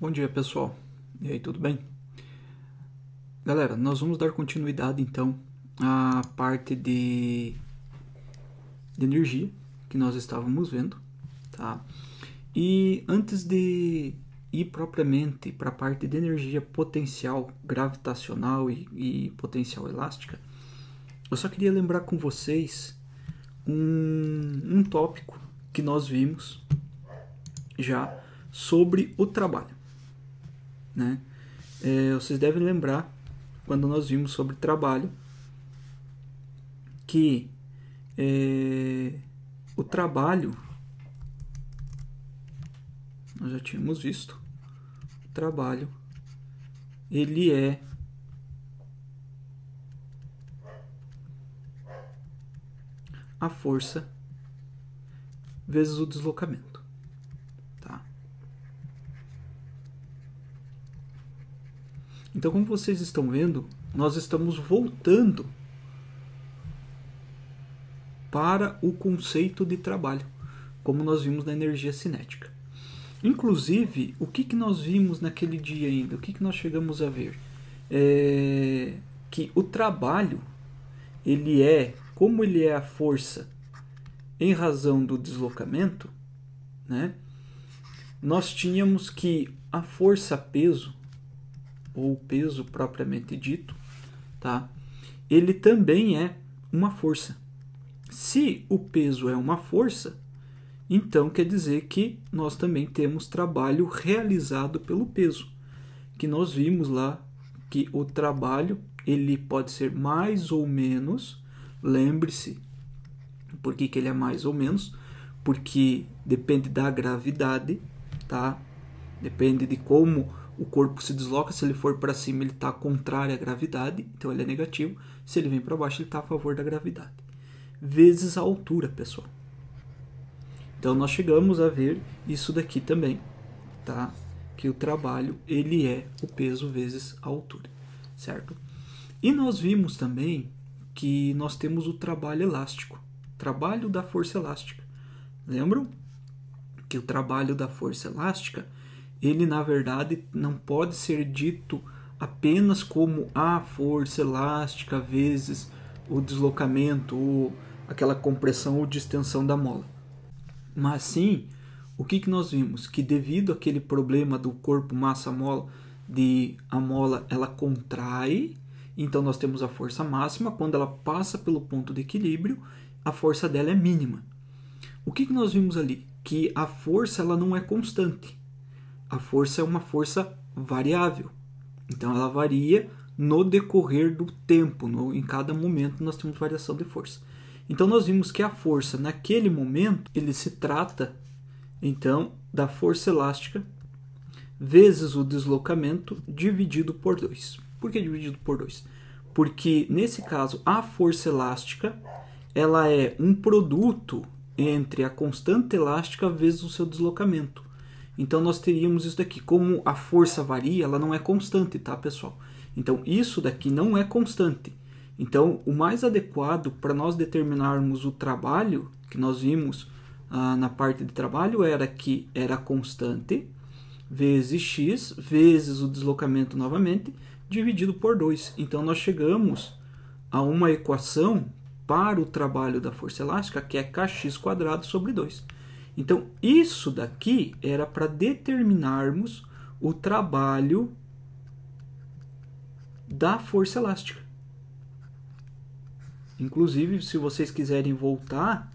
Bom dia, pessoal. E aí, tudo bem? Galera, nós vamos dar continuidade então à parte de energia que nós estávamos vendo, tá? E antes de ir propriamente para a parte de energia potencial gravitacional e potencial elástica, eu só queria lembrar com vocês um tópico que nós vimos já sobre o trabalho, né? Vocês devem lembrar quando nós vimos sobre trabalho que o trabalho, nós já tínhamos visto, o trabalho ele é a força vezes o deslocamento, tá? Então, como vocês estão vendo, nós estamos voltando para o conceito de trabalho, como nós vimos na energia cinética. Inclusive, o que nós vimos naquele dia ainda? O que nós chegamos a ver? Que o trabalho, como ele é a força em razão do deslocamento, né? Nós tínhamos que a força-peso, ou peso propriamente dito, tá? Ele também é uma força. Se o peso é uma força, então quer dizer que nós também temos trabalho realizado pelo peso, que nós vimos lá que o trabalho ele pode ser mais ou menos. Lembre-se, por que ele é mais ou menos? Porque depende da gravidade, tá? Depende de como o corpo se desloca. Se ele for para cima, ele está contrário à gravidade, então ele é negativo. Se ele vem para baixo, ele está a favor da gravidade. Vezes a altura, pessoal. Então nós chegamos a ver isso daqui também, tá? Que o trabalho ele é o peso vezes a altura, certo? E nós vimos também que nós temos o trabalho elástico, trabalho da força elástica. Lembram que o trabalho da força elástica, ele na verdade não pode ser dito apenas como a força elástica vezes o deslocamento ou aquela compressão ou distensão da mola. Mas sim, o que nós vimos? Que devido àquele problema do corpo massa-mola, a mola ela contrai, então nós temos a força máxima. Quando ela passa pelo ponto de equilíbrio, a força dela é mínima. O que nós vimos ali? Que a força ela não é constante. A força é uma força variável. Então ela varia no decorrer do tempo. Em cada momento nós temos variação de força. Então nós vimos que a força naquele momento ele se trata então da força elástica vezes o deslocamento dividido por 2. Por que dividido por 2? Porque nesse caso a força elástica ela é um produto entre a constante elástica vezes o seu deslocamento. Então nós teríamos isso daqui. Como a força varia, ela não é constante, tá, pessoal? Então isso daqui não é constante. Então o mais adequado para nós determinarmos o trabalho que nós vimos na parte de trabalho era que era constante vezes x vezes o deslocamento novamente dividido por 2. Então nós chegamos a uma equação para o trabalho da força elástica que é kx² sobre 2. Então isso daqui era para determinarmos o trabalho da força elástica. Inclusive, se vocês quiserem voltar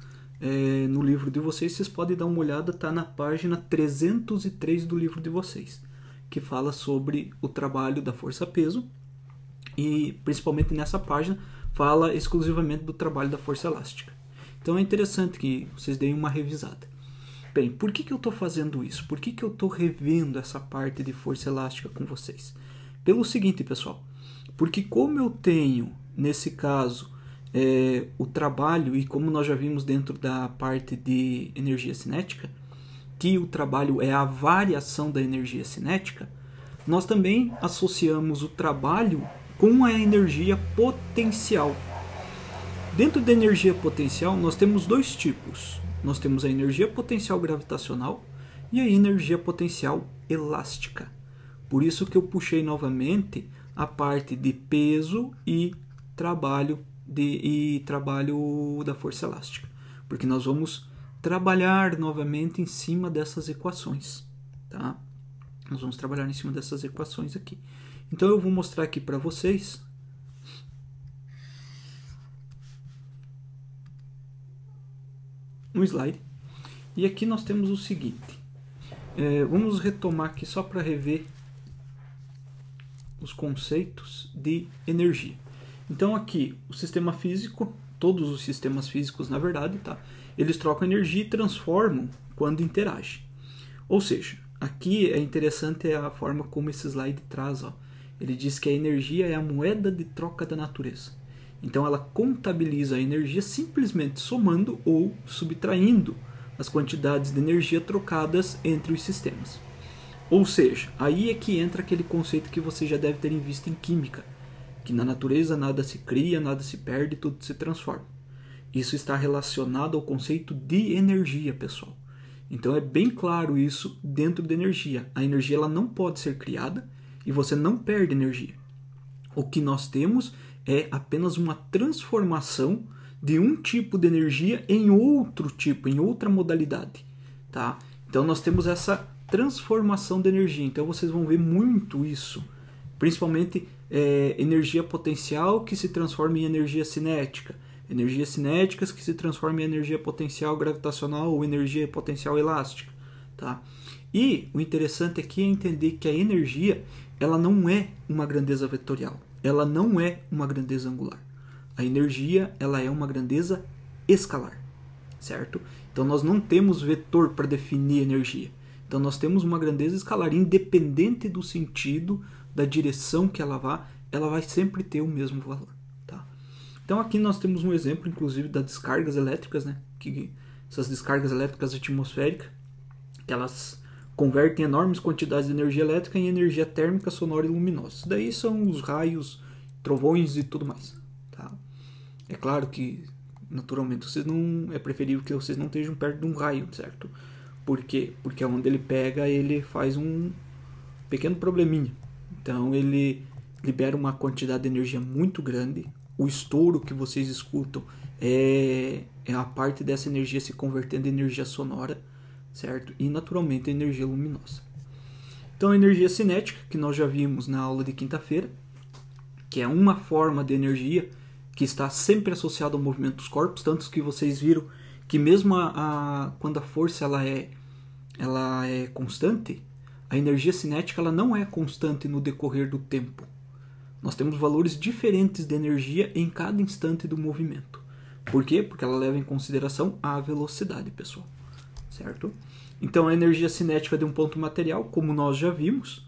no livro de vocês, vocês podem dar uma olhada, está na página 303 do livro de vocês, que fala sobre o trabalho da força-peso e, principalmente nessa página, fala exclusivamente do trabalho da força elástica. Então é interessante que vocês deem uma revisada. Bem, por que eu estou fazendo isso? Por que eu estou revendo essa parte de força elástica com vocês? Pelo seguinte, pessoal, porque como eu tenho, nesse caso, o trabalho, e como nós já vimos dentro da parte de energia cinética, que o trabalho é a variação da energia cinética, nós também associamos o trabalho com a energia potencial. Dentro da energia potencial, nós temos dois tipos. Nós temos a energia potencial gravitacional e a energia potencial elástica. Por isso que eu puxei novamente a parte de peso e trabalho da força elástica, porque nós vamos trabalhar novamente em cima dessas equações, tá? Nós vamos trabalhar em cima dessas equações aqui. Então eu vou mostrar aqui para vocês um slide. E aqui nós temos o seguinte. Vamos retomar aqui só para rever os conceitos de energia. Então aqui o sistema físico, todos os sistemas físicos na verdade, tá? Eles trocam energia e transformam quando interagem. Ou seja, aqui é interessante a forma como esse slide traz, ó. Ele diz que a energia é a moeda de troca da natureza. Então ela contabiliza a energia simplesmente somando ou subtraindo as quantidades de energia trocadas entre os sistemas. Ou seja, aí é que entra aquele conceito que você já deve ter visto em química, que na natureza nada se cria, nada se perde, tudo se transforma. Isso está relacionado ao conceito de energia, pessoal. Então é bem claro isso dentro da energia. A energia ela não pode ser criada e você não perde energia. O que nós temos é apenas uma transformação de um tipo de energia em outro tipo, em outra modalidade, tá? Então nós temos essa transformação de energia. Então vocês vão ver muito isso, principalmente energia potencial que se transforma em energia cinética, energias cinéticas que se transformam em energia potencial gravitacional ou energia potencial elástica, tá? E o interessante aqui é entender que a energia ela não é uma grandeza vetorial, ela não é uma grandeza angular. A energia ela é uma grandeza escalar, certo? Então nós não temos vetor para definir energia. Então nós temos uma grandeza escalar, independente do sentido, da direção que ela vai sempre ter o mesmo valor, tá? Então aqui nós temos um exemplo, inclusive, das descargas elétricas, né? Que essas descargas elétricas atmosféricas, que elas convertem enormes quantidades de energia elétrica em energia térmica, sonora e luminosa. Isso daí são os raios, trovões e tudo mais, tá? É claro que, naturalmente, é preferível que vocês não estejam perto de um raio, certo? Por quê? Porque onde ele pega, ele faz um pequeno probleminha. Então, ele libera uma quantidade de energia muito grande. O estouro que vocês escutam é a parte dessa energia se convertendo em energia sonora, certo? E, naturalmente, a energia luminosa. Então, a energia cinética, que nós já vimos na aula de quinta-feira, que é uma forma de energia que está sempre associada ao movimento dos corpos, tanto que vocês viram que mesmo quando a força ela é constante, a energia cinética ela não é constante no decorrer do tempo. Nós temos valores diferentes de energia em cada instante do movimento. Por quê? Porque ela leva em consideração a velocidade, pessoal, certo? Então a energia cinética de um ponto material, como nós já vimos,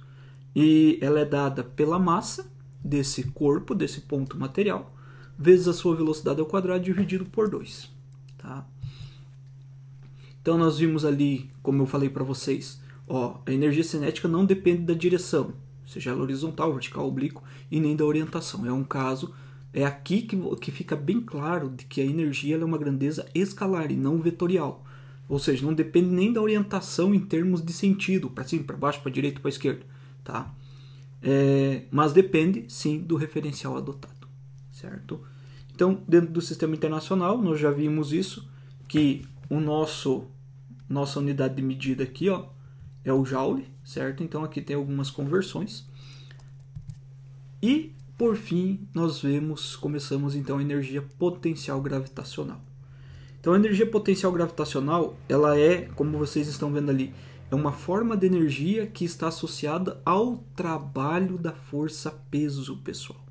e ela é dada pela massa desse corpo, desse ponto material, vezes a sua velocidade ao quadrado dividido por 2. Tá? Então nós vimos ali, como eu falei para vocês, a energia cinética não depende da direção, seja ela horizontal, vertical, oblíqua, e nem da orientação. É um caso, é aqui que fica bem claro de que a energia ela é uma grandeza escalar e não vetorial. Ou seja, não depende nem da orientação em termos de sentido, para cima, para baixo, para direita, para esquerda. Tá? Mas depende, sim, do referencial adotado. Certo? Então, dentro do sistema internacional, nós já vimos isso, que nossa unidade de medida aqui é o Joule, certo? Então, aqui tem algumas conversões. E, por fim, nós começamos então a energia potencial gravitacional. Então, a energia potencial gravitacional, ela é, como vocês estão vendo ali, é uma forma de energia que está associada ao trabalho da força-peso, pessoal.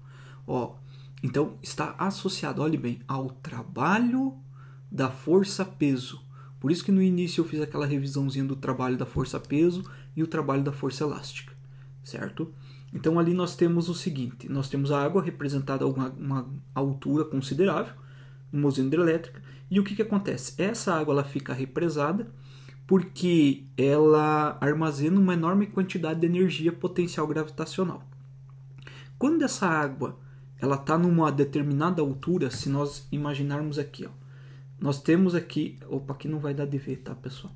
Então, está associado, olhe bem, ao trabalho da força-peso. Por isso que no início eu fiz aquela revisãozinha do trabalho da força-peso e o trabalho da força elástica, certo? Então, ali nós temos o seguinte, nós temos a água representada a uma altura considerável, uma usina hidrelétrica, e o que acontece? Essa água ela fica represada porque ela armazena uma enorme quantidade de energia potencial gravitacional. Quando essa água ela está numa determinada altura, se nós imaginarmos aqui, nós temos aqui, aqui não vai dar de ver, tá, pessoal?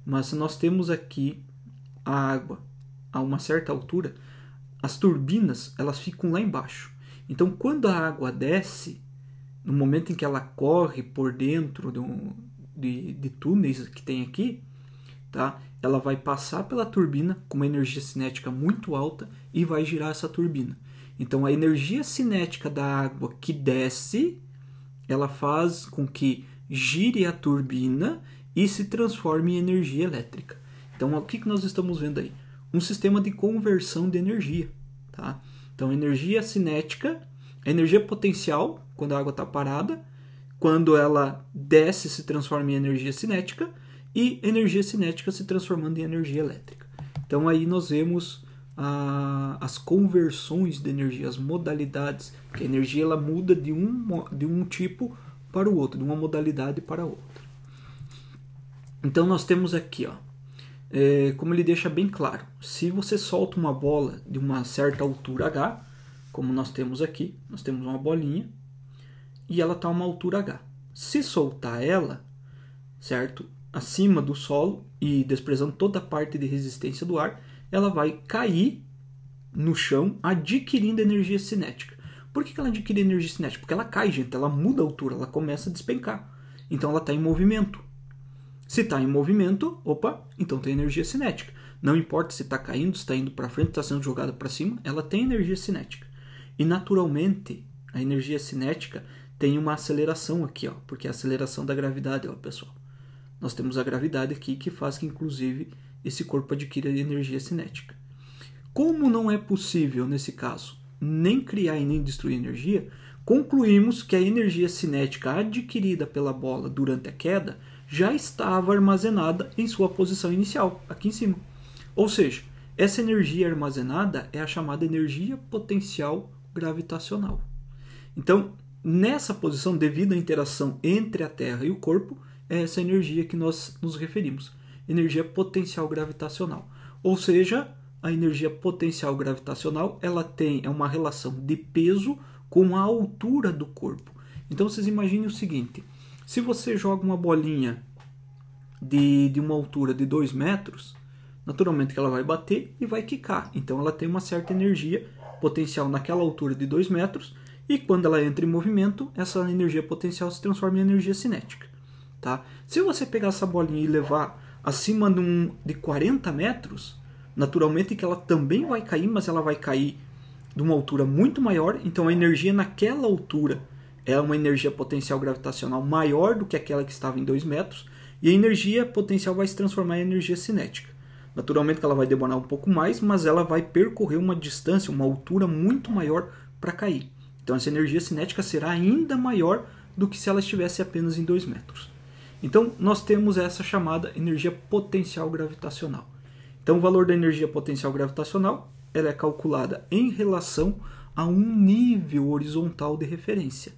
Mas se nós temos aqui a água a uma certa altura, as turbinas elas ficam lá embaixo. Então, quando a água desce, no momento em que ela corre por dentro de túneis que tem aqui, tá? Ela vai passar pela turbina com uma energia cinética muito alta e vai girar essa turbina. Então, a energia cinética da água que desce, ela faz com que gire a turbina e se transforme em energia elétrica. Então, o que nós estamos vendo aí? Um sistema de conversão de energia. Tá? Então, energia cinética, energia potencial, quando a água está parada, quando ela desce se transforma em energia cinética, e energia cinética se transformando em energia elétrica. Então, aí nós vemos as conversões de energia, as modalidades, que a energia ela muda de um tipo para o outro, de uma modalidade para a outra. Então, nós temos aqui, ó, como ele deixa bem claro, se você solta uma bola de uma certa altura H, como nós temos aqui, nós temos uma bolinha e ela está a uma altura H. Se soltar ela, certo, acima do solo e desprezando toda a parte de resistência do ar, ela vai cair no chão adquirindo energia cinética. Por que ela adquire energia cinética? Porque ela cai, gente, ela muda a altura, ela começa a despencar. Então ela está em movimento. Se está em movimento, então tem energia cinética. Não importa se está caindo, se está indo para frente, está sendo jogada para cima, ela tem energia cinética. E naturalmente, a energia cinética tem uma aceleração aqui, ó, porque é a aceleração da gravidade, ó, pessoal. Nós temos a gravidade aqui que faz que, inclusive, esse corpo adquira energia cinética. Como não é possível, nesse caso, nem criar e nem destruir energia, concluímos que a energia cinética adquirida pela bola durante a queda já estava armazenada em sua posição inicial, aqui em cima. Ou seja, essa energia armazenada é a chamada energia potencial gravitacional. Então, nessa posição, devido à interação entre a Terra e o corpo, é essa energia que nós nos referimos, energia potencial gravitacional. Ou seja, a energia potencial gravitacional ela é uma relação de peso com a altura do corpo. Então, vocês imaginem o seguinte, se você joga uma bolinha de uma altura de 2 metros, naturalmente que ela vai bater e vai quicar. Então ela tem uma certa energia potencial naquela altura de 2 metros e quando ela entra em movimento, essa energia potencial se transforma em energia cinética. Tá? Se você pegar essa bolinha e levar acima de 40 metros, naturalmente que ela também vai cair, mas ela vai cair de uma altura muito maior, então a energia naquela altura é uma energia potencial gravitacional maior do que aquela que estava em 2 metros, e a energia potencial vai se transformar em energia cinética. Naturalmente que ela vai demorar um pouco mais, mas ela vai percorrer uma distância, uma altura muito maior para cair. Então essa energia cinética será ainda maior do que se ela estivesse apenas em 2 metros. Então nós temos essa chamada energia potencial gravitacional. Então o valor da energia potencial gravitacional ela é calculada em relação a um nível horizontal de referência.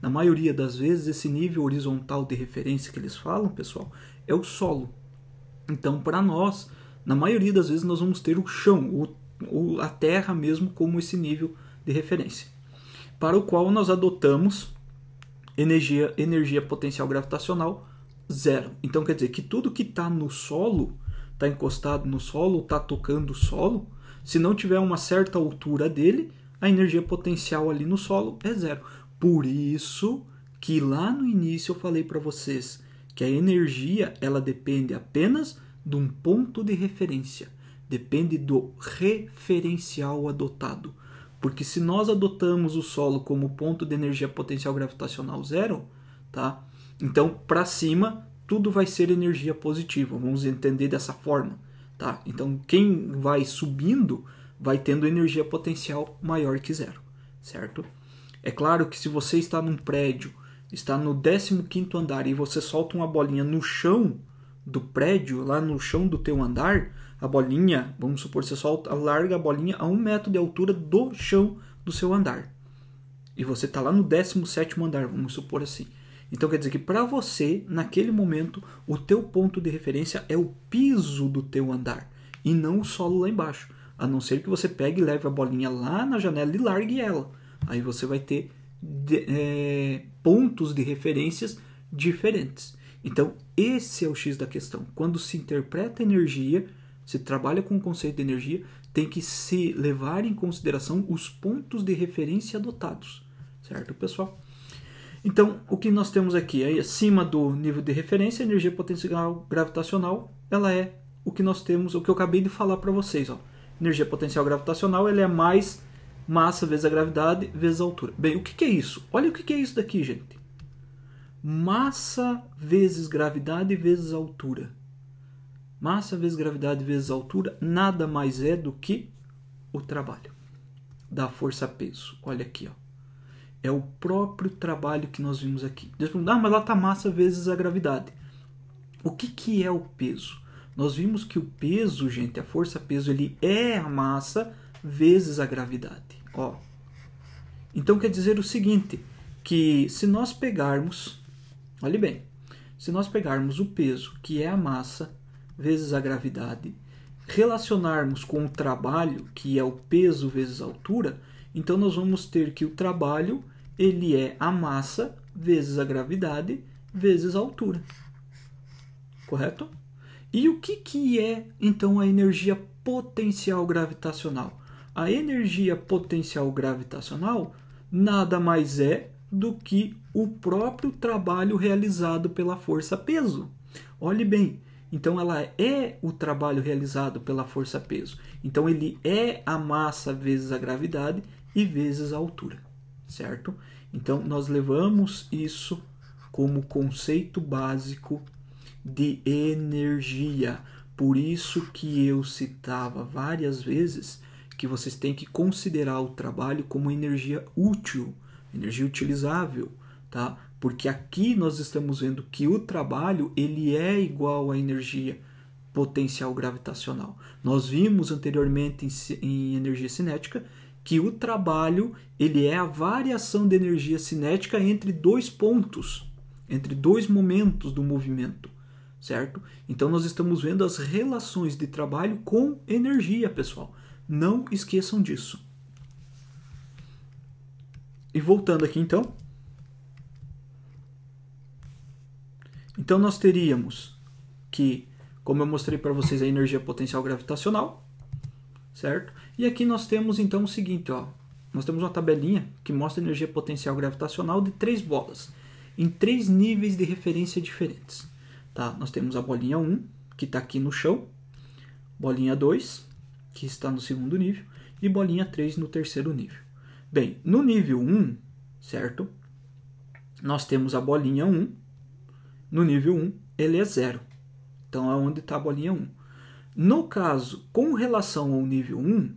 Na maioria das vezes, esse nível horizontal de referência que eles falam, pessoal, é o solo. Então, para nós, na maioria das vezes, nós vamos ter o chão, a terra mesmo, como esse nível de referência, para o qual nós adotamos energia potencial gravitacional 0. Então, quer dizer que tudo que está no solo, está encostado no solo, está tocando o solo, se não tiver uma certa altura dele, a energia potencial ali no solo é 0. Por isso que lá no início eu falei para vocês que a energia ela depende apenas de um ponto de referência, depende do referencial adotado. Porque se nós adotamos o solo como ponto de energia potencial gravitacional 0, tá? Então para cima tudo vai ser energia positiva, vamos entender dessa forma. Tá? Então quem vai subindo vai tendo energia potencial maior que 0, certo? É claro que se você está num prédio, está no 15º andar e você solta uma bolinha no chão do prédio, lá no chão do teu andar, a bolinha, vamos supor, você larga a bolinha a 1 metro de altura do chão do seu andar. E você está lá no 17º andar, vamos supor assim. Então quer dizer que para você, naquele momento, o teu ponto de referência é o piso do teu andar e não o solo lá embaixo. A não ser que você pegue e leve a bolinha lá na janela e largue ela. Aí você vai ter pontos de referências diferentes. Então esse é o X da questão. Quando se interpreta energia, se trabalha com o conceito de energia, tem que se levar em consideração os pontos de referência adotados, certo, pessoal? Então, o que nós temos aqui, aí, acima do nível de referência, a energia potencial gravitacional, ela é o que nós temos, o que eu acabei de falar para vocês, ó. Energia potencial gravitacional, ela é mais massa vezes a gravidade vezes a altura. Bem, o que é isso? Olha o que é isso daqui, gente. Massa vezes gravidade vezes altura. Massa vezes gravidade vezes altura nada mais é do que o trabalho da força-peso. Olha aqui, ó. É o próprio trabalho que nós vimos aqui. Mas lá está massa vezes a gravidade. O que é o peso? Nós vimos que o peso, gente, a força-peso, ele é a massa vezes a gravidade. Ó. Então quer dizer o seguinte, que se nós pegarmos, olhe bem, se nós pegarmos o peso, que é a massa vezes a gravidade, relacionarmos com o trabalho, que é o peso vezes a altura, então nós vamos ter que o trabalho, ele é a massa vezes a gravidade vezes a altura. Correto? E o que é, então, a energia potencial gravitacional? A energia potencial gravitacional nada mais é do que o próprio trabalho realizado pela força-peso. Olhe bem, então ela é o trabalho realizado pela força-peso. Então ele é a massa vezes a gravidade e vezes a altura, certo? Então nós levamos isso como conceito básico de energia. Por isso que eu citava várias vezes que vocês têm que considerar o trabalho como energia útil, energia utilizável, tá? Porque aqui nós estamos vendo que o trabalho ele é igual à energia potencial gravitacional. Nós vimos anteriormente em energia cinética que o trabalho ele é a variação de energia cinética entre dois pontos, entre dois momentos do movimento, certo? Então nós estamos vendo as relações de trabalho com energia, pessoal. Não esqueçam disso. E voltando aqui então. Então nós teríamos que, como eu mostrei para vocês, a energia potencial gravitacional, certo? E aqui nós temos então o seguinte, ó. Nós temos uma tabelinha que mostra a energia potencial gravitacional de 3 bolas, em 3 níveis de referência diferentes. Tá? Nós temos a bolinha 1, que está aqui no chão, bolinha 2, que está no segundo nível, e bolinha 3 no terceiro nível. Bem, no nível 1, certo? Nós temos a bolinha 1, no nível 1 ele é 0. Então é onde está a bolinha 1. No caso, com relação ao nível 1,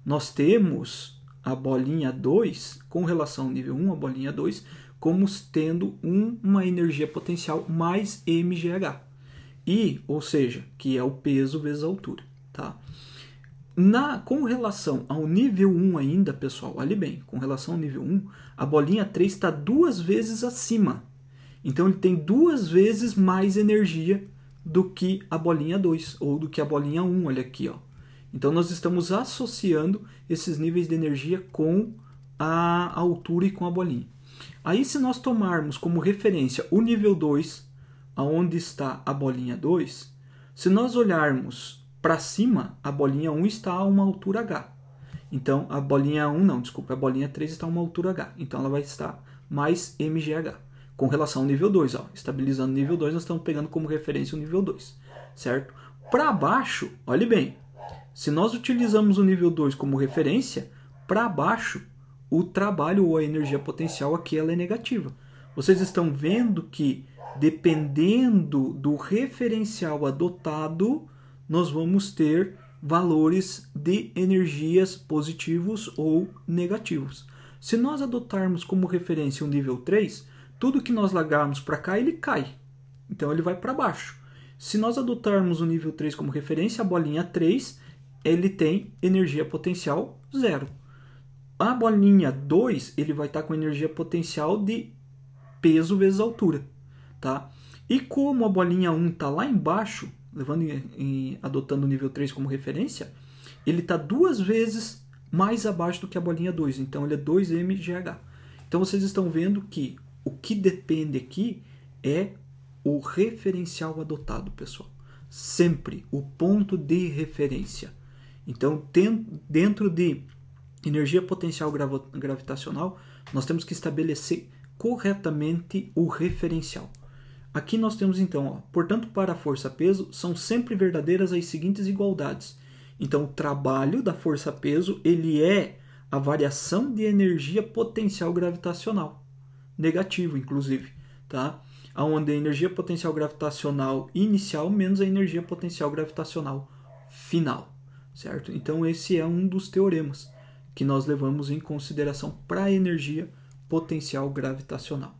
nós temos a bolinha 2, com relação ao nível 1, a bolinha 2, como tendo uma energia potencial mais mgh. Ou seja, que é o peso vezes a altura. Tá? Com relação ao nível 1 ainda, pessoal, olhe bem, com relação ao nível 1, a bolinha 3 está 2 vezes acima. Então ele tem 2 vezes mais energia do que a bolinha 2, ou do que a bolinha 1, olha aqui, ó. Então nós estamos associando esses níveis de energia com a altura e com a bolinha. Aí se nós tomarmos como referência o nível 2, aonde está a bolinha 2, se nós olharmos para cima, a bolinha 1 está a uma altura h. Então a bolinha 1 não, desculpa, a bolinha 3 está a uma altura h. Então ela vai estar mais mgh. Com relação ao nível 2, ó, estabilizando o nível 2, nós estamos pegando como referência o nível 2, certo? Para baixo, olhe bem, se nós utilizamos o nível 2 como referência, para baixo, o trabalho ou a energia potencial aqui ela é negativa. Vocês estão vendo que, dependendo do referencial adotado, nós vamos ter valores de energias positivos ou negativos. Se nós adotarmos como referência o nível 3, tudo que nós largarmos para cá, ele cai. Então ele vai para baixo. Se nós adotarmos o nível 3 como referência, a bolinha 3, ele tem energia potencial 0. A bolinha 2, ele vai estar com energia potencial de peso vezes altura. Tá? E como a bolinha 1 está lá embaixo, adotando o nível 3 como referência, ele está 2 vezes mais abaixo do que a bolinha 2. Então ele é 2 mgh. Então vocês estão vendo que o que depende aqui é o referencial adotado, pessoal, sempre o ponto de referência. Então, dentro de energia potencial gravitacional, nós temos que estabelecer corretamente o referencial. Aqui nós temos então, portanto, para a força-peso, são sempre verdadeiras as seguintes igualdades. Então, o trabalho da força-peso, ele é a variação de energia potencial gravitacional, negativo, inclusive, tá? Onde a energia potencial gravitacional inicial menos a energia potencial gravitacional final, certo? Então, esse é um dos teoremas que nós levamos em consideração para a energia potencial gravitacional.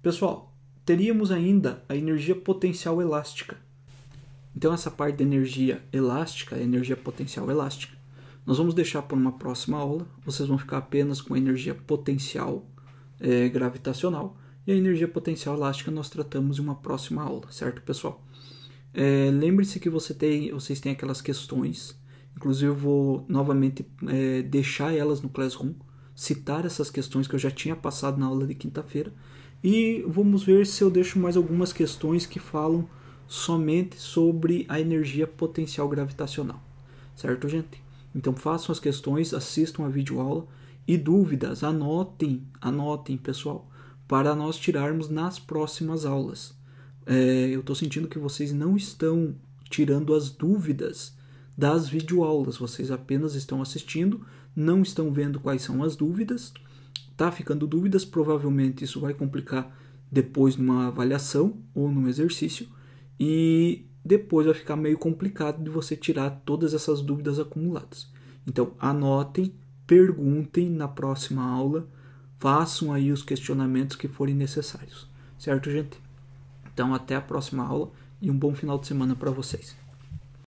Pessoal, teríamos ainda a energia potencial elástica. Então, essa parte da energia elástica, a energia potencial elástica, nós vamos deixar para uma próxima aula. Vocês vão ficar apenas com a energia potencial gravitacional. E a energia potencial elástica nós tratamos em uma próxima aula, certo, pessoal? Lembre-se que vocês têm aquelas questões. Inclusive, eu vou novamente deixar elas no Classroom, citar essas questões que eu já tinha passado na aula de quinta-feira. E vamos ver se eu deixo mais algumas questões que falam somente sobre a energia potencial gravitacional. Certo, gente? Então façam as questões, assistam a videoaula e dúvidas, anotem, pessoal, para nós tirarmos nas próximas aulas. Eu estou sentindo que vocês não estão tirando as dúvidas das videoaulas, vocês apenas estão assistindo, não estão vendo quais são as dúvidas. Tá ficando dúvidas, provavelmente isso vai complicar depois numa avaliação ou num exercício, e depois vai ficar meio complicado de você tirar todas essas dúvidas acumuladas. Então, anotem, perguntem na próxima aula, façam aí os questionamentos que forem necessários. Certo, gente? Então, até a próxima aula e um bom final de semana para vocês.